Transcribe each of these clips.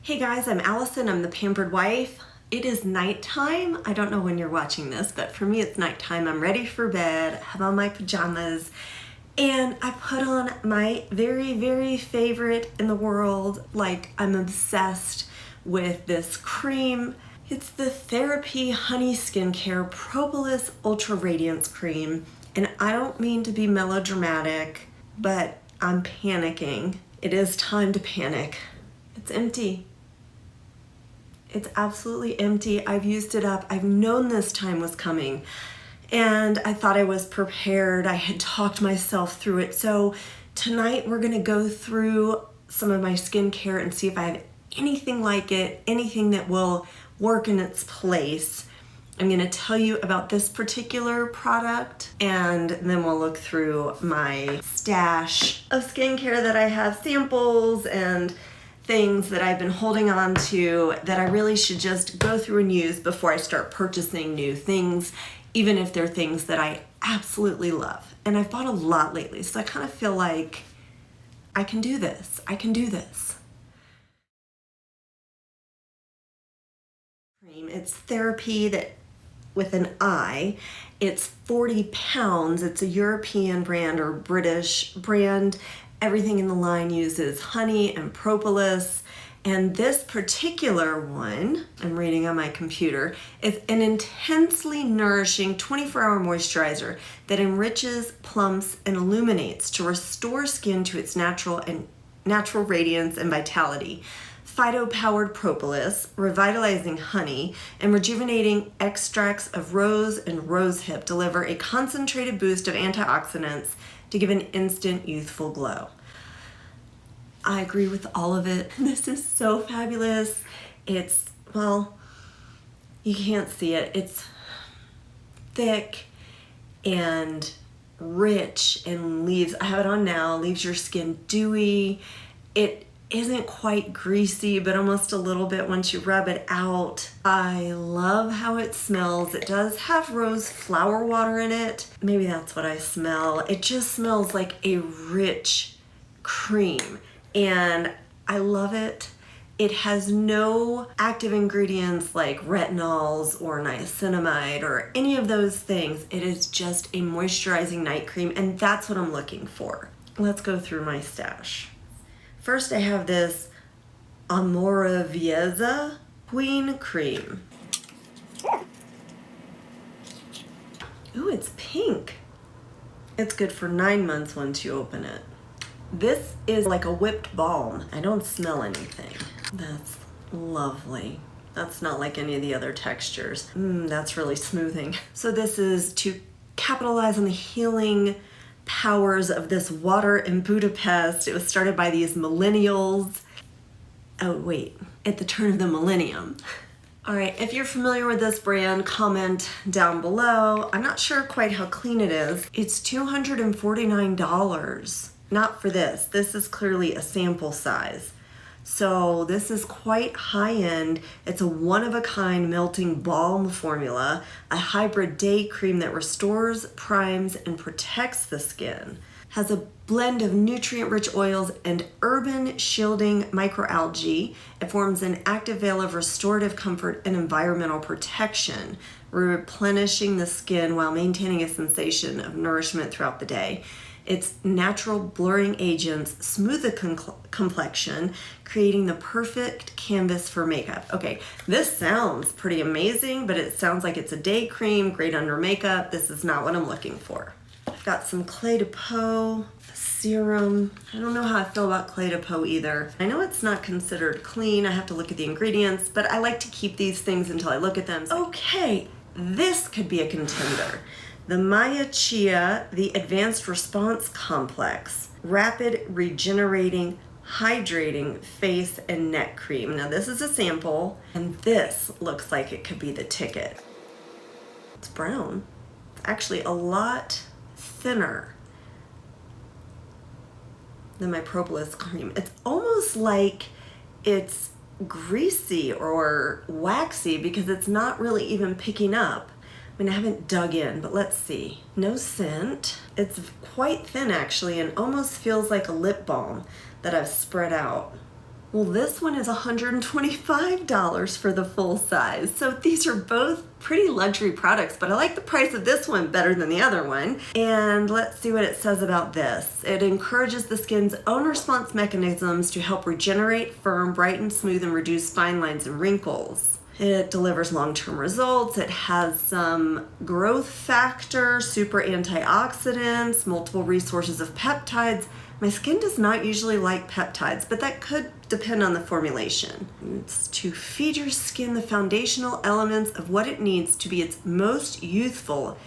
Hey guys, I'm Allison. I'm the Pampered Wife. It is nighttime. I don't know when you're watching this, but for me it's nighttime. I'm ready for bed, I have on my pajamas, and I put on my very favorite in the world. Like, I'm obsessed with this cream. It's the Therapi Honey Skincare Propolis Ultra Radiance Cream. And I don't mean to be melodramatic, but I'm panicking. It is time to panic. It's empty. It's absolutely empty. I've used it up. I've known this time was coming, and I thought I was prepared. I had talked myself through it. So tonight we're gonna go through some of my skincare and see if I have anything like it, anything that will work in its place. I'm gonna tell you about this particular product, and then we'll look through my stash of skincare that I have, samples and things that I've been holding on to that I really should just go through and use before I start purchasing new things, even if they're things that I absolutely love. And I've bought a lot lately, so I kind of feel like I can do this. I can do this. It's Therapi, that with an I. It's 40 pounds. It's a European brand or British brand. Everything in the line uses honey and propolis, and this particular one, I'm reading on my computer, is an intensely nourishing 24-hour moisturizer that enriches, plumps, and illuminates to restore skin to its natural radiance and vitality. Phyto-powered propolis, revitalizing honey, and rejuvenating extracts of rose and rosehip deliver a concentrated boost of antioxidants to give an instant youthful glow. I agree with all of it. This is so fabulous. It's, well, you can't see it. It's thick and rich and leaves, I have it on now, leaves your skin dewy. It isn't quite greasy, but almost a little bit once you rub it out. I love how it smells. It does have rose flower water in it. Maybe that's what I smell. It just smells like a rich cream, and I love it. It has no active ingredients like retinols or niacinamide or any of those things. It is just a moisturizing night cream, and that's what I'm looking for. Let's go through my stash. First, I have this Amoravieza Queen Cream. Ooh, it's pink. It's good for 9 months once you open it. This is like a whipped balm. I don't smell anything. That's lovely. That's not like any of the other textures. That's really smoothing. So this is to capitalize on the healing powers of this water in Budapest. It was started by these millennials. Oh wait, at the turn of the millennium. All right, if you're familiar with this brand, comment down below. I'm not sure quite how clean it is. It's $249. Not for this. This is clearly a sample size. So this is quite high-end. It's a one-of-a-kind melting balm formula, a hybrid day cream that restores, primes, and protects the skin. Has a blend of nutrient-rich oils and urban shielding microalgae. It forms an active veil of restorative comfort and environmental protection, replenishing the skin while maintaining a sensation of nourishment throughout the day. Its natural blurring agents smooth the complexion, creating the perfect canvas for makeup. Okay, this sounds pretty amazing, but it sounds like it's a day cream, great under makeup. This is not what I'm looking for. I've got some Clé de Peau serum. I don't know how I feel about Clé de Peau either. I know it's not considered clean. I have to look at the ingredients, but I like to keep these things until I look at them. Okay, this could be a contender. The Chia, the Advanced Response Complex, Rapid Regenerating, Hydrating Face and Neck Cream. Now this is a sample, and this looks like it could be the ticket. It's brown. Actually a lot thinner than my propolis cream. It's almost like it's greasy or waxy because it's not really even picking up. I mean, I haven't dug in, but let's see. No scent. It's quite thin actually, and almost feels like a lip balm that I've spread out. Well, this one is $125 for the full size. So these are both pretty luxury products, but I like the price of this one better than the other one. And let's see what it says about this. It encourages the skin's own response mechanisms to help regenerate, firm, brighten, smooth, and reduce fine lines and wrinkles. It delivers long-term results. It has some growth factor, super antioxidants, multiple resources of peptides. My skin does not usually like peptides, but that could depend on the formulation. It's to feed your skin the foundational elements of what it needs to be its most youthful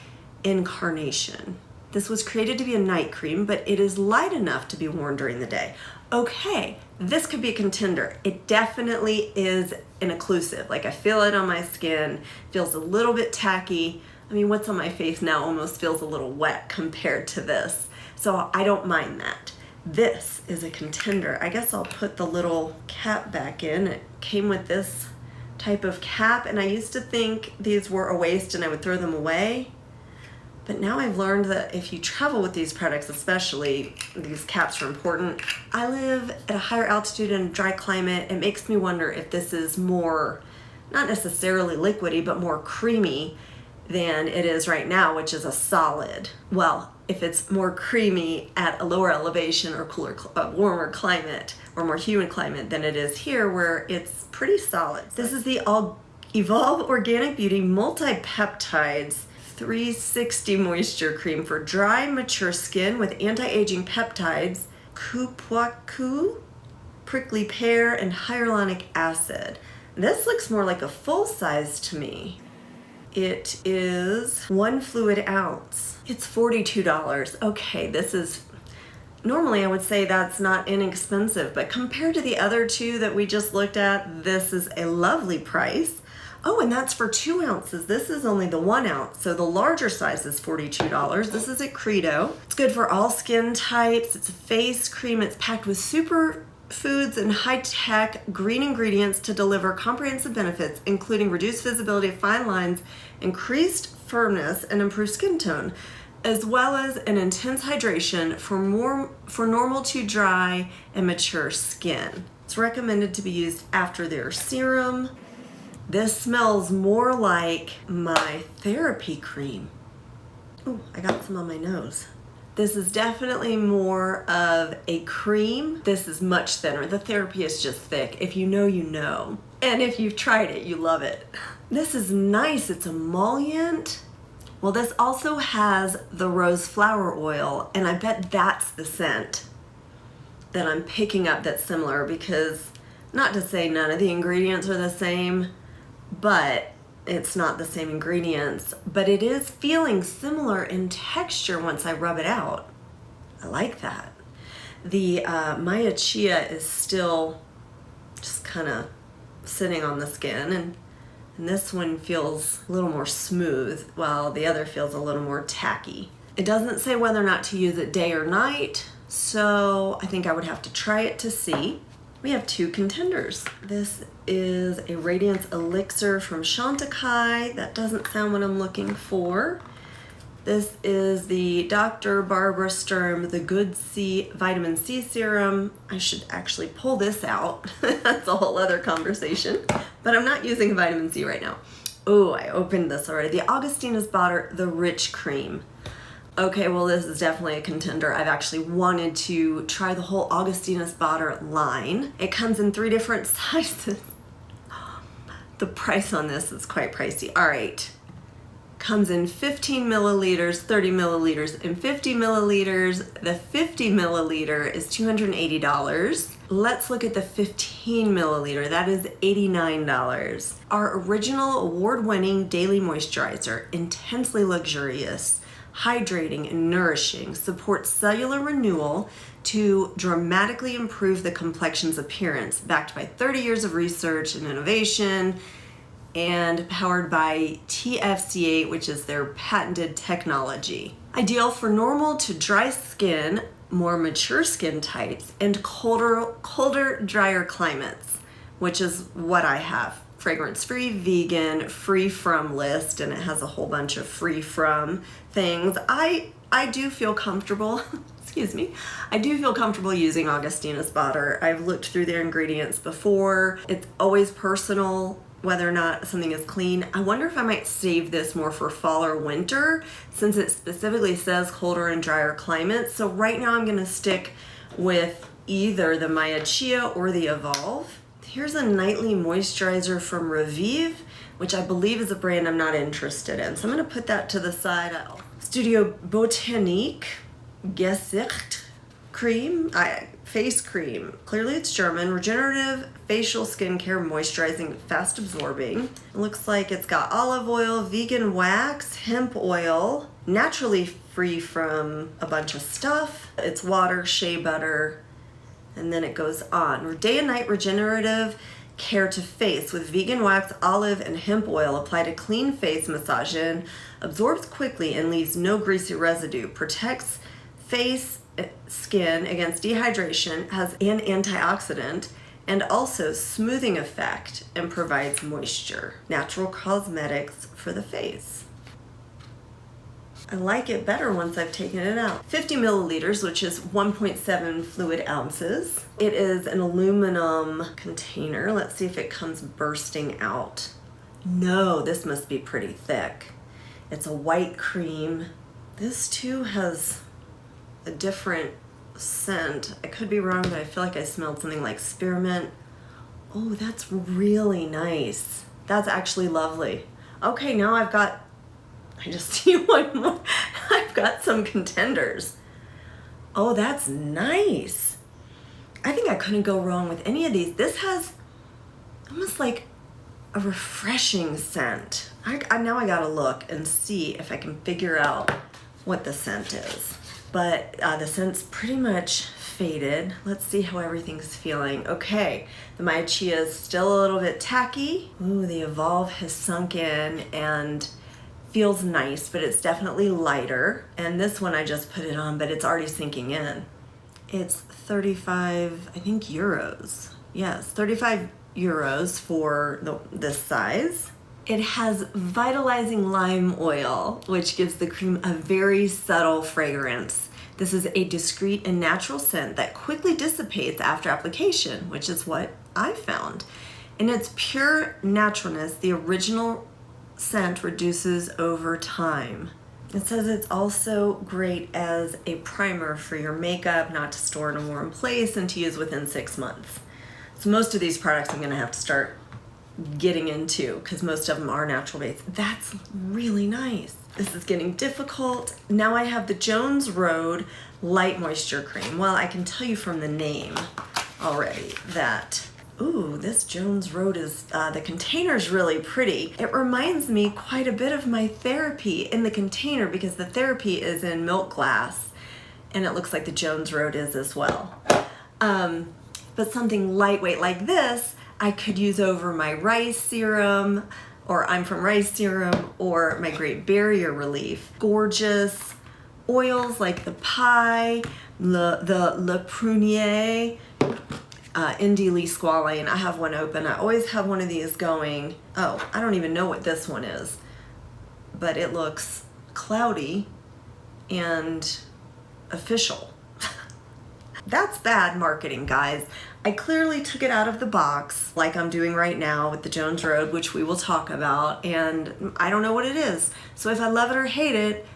incarnation. This was created to be a night cream, but it is light enough to be worn during the day. Okay, this could be a contender. It definitely is an occlusive. Like, I feel it on my skin, feels a little bit tacky. I mean, what's on my face now almost feels a little wet compared to this. So I don't mind that. This is a contender. I guess I'll put the little cap back in. It came with this type of cap, and I used to think these were a waste and I would throw them away. But now I've learned that if you travel with these products, especially, these caps are important. I live at a higher altitude in a dry climate. It makes me wonder if this is more, not necessarily liquidy, but more creamy than it is right now, which is a solid. Well, if it's more creamy at a lower elevation or cooler, warmer climate or more humid climate than it is here, where it's pretty solid. This is the Evolve Organic Beauty Multi-Peptides 360 Moisture Cream for dry, mature skin with anti-aging peptides, Kupwaku, prickly pear, and hyaluronic acid. This looks more like a full size to me. It is 1 fluid ounce. It's $42. Okay, this is, normally I would say that's not inexpensive, but compared to the other two that we just looked at, this is a lovely price. Oh, and that's for 2 ounces. This is only the 1 ounce, so the larger size is $42. This is at Credo. It's good for all skin types. It's a face cream. It's packed with super foods and high-tech green ingredients to deliver comprehensive benefits, including reduced visibility of fine lines, increased firmness, and improved skin tone, as well as an intense hydration for normal to dry and mature skin. It's recommended to be used after their serum. This smells more like my Therapy cream. Oh, I got some on my nose. This is definitely more of a cream. This is much thinner. The Therapy is just thick. If you know, you know. And if you've tried it, you love it. This is nice. It's emollient. Well, this also has the rose flower oil, and I bet that's the scent that I'm picking up that's similar, because, not to say none of the ingredients are the same, but it's not the same ingredients, but it is feeling similar in texture once I rub it out. I like that. The Maya Chia is still just kind of sitting on the skin, and this one feels a little more smooth, while the other feels a little more tacky. It doesn't say whether or not to use it day or night, so I think I would have to try it to see. We have 2 contenders. This is a Radiance Elixir from Chantecaille. That doesn't sound what I'm looking for. This is the Dr. Barbara Sturm, the Good C Vitamin C Serum. I should actually pull this out. That's a whole other conversation. But I'm not using vitamin C right now. Oh, I opened this already. The Augustinus Butter, the Rich Cream. Okay, well, this is definitely a contender. I've actually wanted to try the whole Augustinus Butter line. It comes in 3 different sizes. The price on this is quite pricey. All right. Comes in 15 milliliters, 30 milliliters, and 50 milliliters. The 50 milliliter is $280. Let's look at the 15 milliliter. That is $89. Our original award-winning daily moisturizer, intensely luxurious, hydrating and nourishing, supports cellular renewal to dramatically improve the complexion's appearance, backed by 30 years of research and innovation, and powered by TFC8, which is their patented technology. Ideal for normal to dry skin, more mature skin types, and colder, drier climates, which is what I have. Fragrance-free, vegan, free from list, and it has a whole bunch of free from things. I do feel comfortable excuse me, I do feel comfortable using Augustinus butter. I've looked through their ingredients before. It's always personal whether or not something is clean. I wonder if I might save this more for fall or winter since it specifically says colder and drier climates. So right now I'm gonna stick with either the Chia or the Evolve. Here's a nightly moisturizer from Revive, which I believe is a brand I'm not interested in. So I'm gonna put that to the side. Studio Botanic Gesicht cream, face cream. Clearly it's German. Regenerative facial skincare, moisturizing, fast absorbing. It looks like it's got olive oil, vegan wax, hemp oil, naturally free from a bunch of stuff. It's water, shea butter, and then it goes on. Day and night regenerative care to face with vegan wax, olive, and hemp oil. Apply to clean face, massage in, absorbs quickly and leaves no greasy residue. Protects face, skin against dehydration, has an antioxidant, and also smoothing effect, and provides moisture. Natural cosmetics for the face. I like it better once I've taken it out. 50 milliliters, which is 1.7 fluid ounces. It is an aluminum container. Let's see if it comes bursting out. No, this must be pretty thick. It's a white cream. This too has a different scent. I could be wrong, but I feel like I smelled something like spearmint. Oh, that's really nice. That's actually lovely. Okay, now I just see one more. I've got some contenders. Oh, that's nice. I think I couldn't go wrong with any of these. This has almost like a refreshing scent. Now I gotta look and see if I can figure out what the scent is. But the scent's pretty much faded. Let's see how everything's feeling. Okay, the Chia is still a little bit tacky. Ooh, the Evolve has sunk in and feels nice, but it's definitely lighter. And this one I just put it on, but it's already sinking in. It's 35, I think, euros. Yes, 35 euros for this size. It has vitalizing lime oil, which gives the cream a very subtle fragrance. This is a discreet and natural scent that quickly dissipates after application, which is what I found. In its pure naturalness, the original scent reduces over time. It says it's also great as a primer for your makeup, not to store in a warm place, and to use within 6 months. So most of these products I'm gonna have to start getting into because most of them are natural based. That's really nice. This is getting difficult. Now I have the Jones Road Light Moisture Cream. Well, I can tell you from the name already that, ooh, this Jones Road is, the container's really pretty. It reminds me quite a bit of my Therapy in the container because the Therapy is in milk glass and it looks like the Jones Road is as well. But something lightweight like this, I could use over my rice serum, or I'm from rice serum, or my Great Barrier Relief. Gorgeous oils like the Pie, Le Prunier, Indie Lee Squalane. I have one open. I always have one of these going. Oh, I don't even know what this one is, but it looks cloudy and official. That's bad marketing, guys. I clearly took it out of the box like I'm doing right now with the Jones Road, which we will talk about, and I don't know what it is. So if I love it or hate it,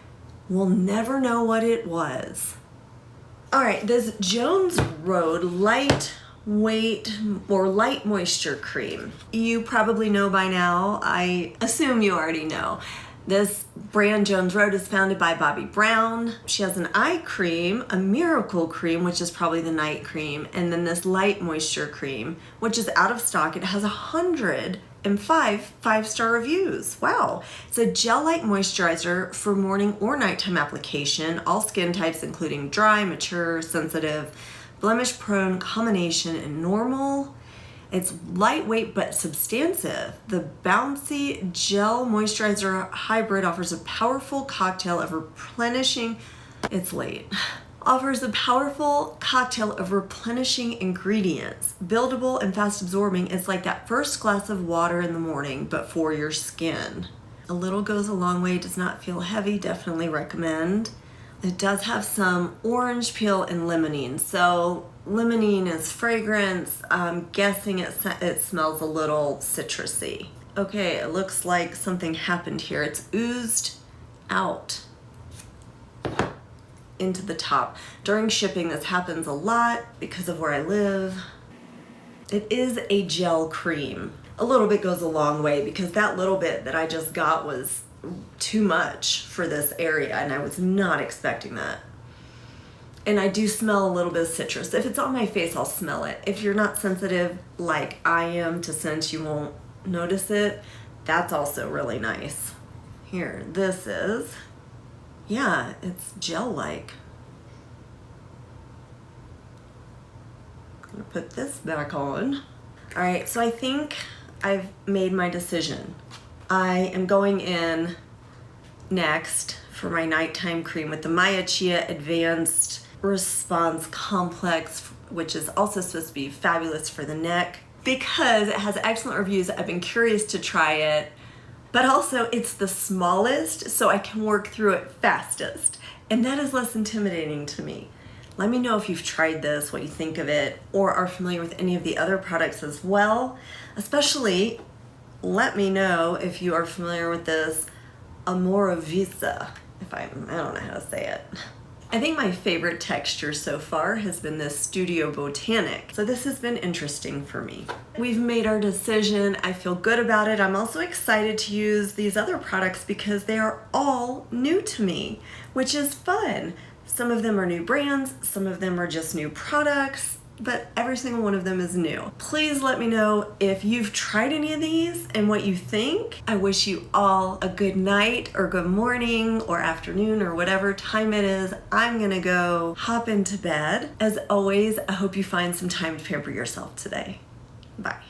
we'll never know what it was. All right, this Jones Road Lightweight or Light Moisture Cream. You probably know by now. I assume you already know. This brand Jones Road is founded by Bobbi Brown. She has an eye cream, a miracle cream, which is probably the night cream, and then this light moisture cream, which is out of stock. It has 105 five-star reviews. Wow. It's a gel-like moisturizer for morning or nighttime application. All skin types, including dry, mature, sensitive, blemish-prone, combination, and normal. It's lightweight but substantive. The bouncy gel moisturizer hybrid offers a powerful cocktail of replenishing, offers a powerful cocktail of replenishing ingredients. Buildable and fast absorbing. It's like that first glass of water in the morning, but for your skin. A little goes a long way, does not feel heavy, definitely recommend. It does have some orange peel and limonene. So limonene is fragrance. I'm guessing it smells a little citrusy. Okay, it looks like something happened here. It's oozed out into the top. During shipping, this happens a lot because of where I live. It is a gel cream. A little bit goes a long way because that little bit that I just got was too much for this area and I was not expecting that. And I do smell a little bit of citrus. If it's on my face, I'll smell it. If you're not sensitive like I am to scent, you won't notice it. That's also really nice. Here, this is, yeah, it's gel-like. I'm gonna put this back on. All right, so I think I've made my decision. I am going in next for my nighttime cream with the Chia Advanced Response Complex, which is also supposed to be fabulous for the neck because it has excellent reviews. I've been curious to try it, but also it's the smallest, so I can work through it fastest, and that is less intimidating to me. Let me know if you've tried this, what you think of it, or are familiar with any of the other products as well. Especially, let me know if you are familiar with this Amoravisa, I don't know how to say it. I think my favorite texture so far has been this Studio Botanic. So this has been interesting for me. We've made our decision. I feel good about it. I'm also excited to use these other products because they are all new to me, which is fun. Some of them are new brands, some of them are just new products, but every single one of them is new. Please let me know if you've tried any of these and what you think. I wish you all a good night or good morning or afternoon or whatever time it is. I'm gonna go hop into bed. As always, I hope you find some time to pamper yourself today. Bye.